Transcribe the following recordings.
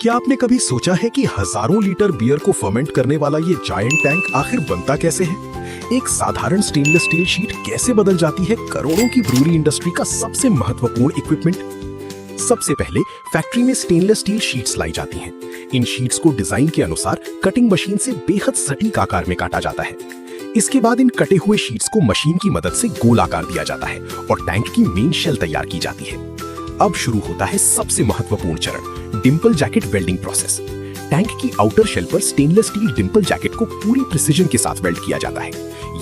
क्या आपने कभी सोचा है कि हजारों लीटर बियर को फर्मेंट करने वाला ये जायंट टैंक आखिर बनता कैसे है? एक साधारण स्टेनलेस स्टील शीट कैसे बदल जाती है करोड़ों की ब्रूअरी इंडस्ट्री का सबसे महत्वपूर्ण इक्विपमेंट? सबसे पहले फैक्ट्री में स्टेनलेस स्टील शीट्स लाई जाती हैं। इन शीट्स को डिजाइन के अनुसार कटिंग मशीन से बेहद सटीक आकार में काटा जाता है। इसके बाद इन कटे हुए शीट्स को मशीन की मदद से गोल आकार दिया जाता है और टैंक की मेन शेल तैयार की जाती है। अब शुरू होता है सबसे महत्वपूर्ण चरण, Dimple jacket welding process. Tank की आउटर शेल पर स्टेनलेस स्टील डिम्पल जैकेट को पूरी प्रिसीजन के साथ वेल्ड किया जाता है।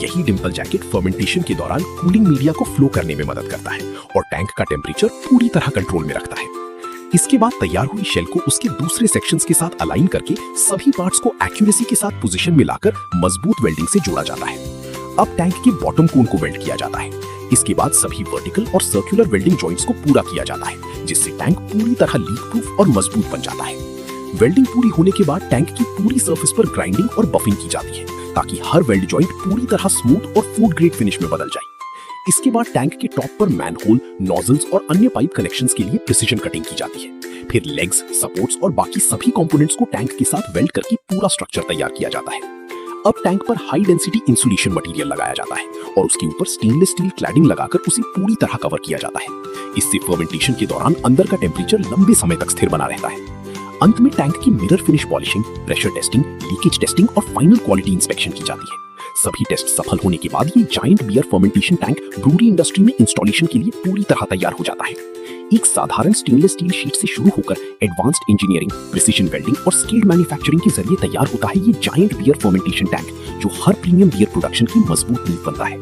यही डिम्पल जैकेट फर्मेंटेशन के दौरान कूलिंग मीडिया को फ्लो करने में मदद करता है और टैंक का टेम्परेचर पूरी तरह कंट्रोल में रखता है। इसके बाद तैयार हुई शेल को उसके दूसरे सेक्शंस के साथ अलाइन करके सभी पार्ट्स को एक्यूरेसी के साथ पोजीशन में लाकर मजबूत वेल्डिंग से जोड़ा जाता है। अब टैंक के बॉटम कोन को वेल्ड किया जाता है। इसके बाद सभी वर्टिकल और सर्कुलर वेल्डिंग जॉइंट्स को पूरा किया जाता है, जिससे टैंक पूरी तरह लीक प्रूफ और मजबूत बन जाता है। वेल्डिंग पूरी होने के बाद टैंक की पूरी सरफेस पर ग्राइंडिंग और बफिंग की जाती है, ताकि हर वेल्ड जॉइंट पूरी तरह स्मूथ और फूड ग्रेड फिनिश में बदल जाए। इसके बाद टैंक के टॉप पर मैनहोल, नॉजल्स और अन्य पाइप कनेक्शंस के लिए प्रिसीजन कटिंग की जाती है। फिर लेग्स, सपोर्ट्स और बाकी सभी कंपोनेंट्स को टैंक के साथ वेल्ड करके पूरा स्ट्रक्चर तैयार किया जाता है। अब टैंक पर हाई डेंसिटी इंसुलेशन मटेरियल लगाया जाता है और उसके ऊपर स्टेनलेस स्टील क्लैडिंग लगाकर उसे पूरी तरह कवर किया जाता है। इससे फर्मेंटेशन के दौरान अंदर का टेम्परेचर लंबे समय तक स्थिर बना रहता है। अंत में टैंक की mirror finish polishing, pressure testing, leakage testing और फाइनल क्वालिटी इंस्पेक्शन की जाती है। सभी टेस्ट सफल होने के बाद ये giant beer fermentation tank brewery industry में इंस्टॉलेशन के लिए पूरी तरह तैयार हो जाता है। एक साधारण स्टेनलेस स्टील शीट से शुरू होकर एडवांस्ड इंजीनियरिंग, प्रिसीजन वेल्डिंग और स्किल्ड मैन्युफैक्चरिंग के जरिए तैयार होता है ये जायंट बियर फर्मेंटेशन टैंक, जो हर प्रीमियम बियर प्रोडक्शन की मजबूत नींव बनता है।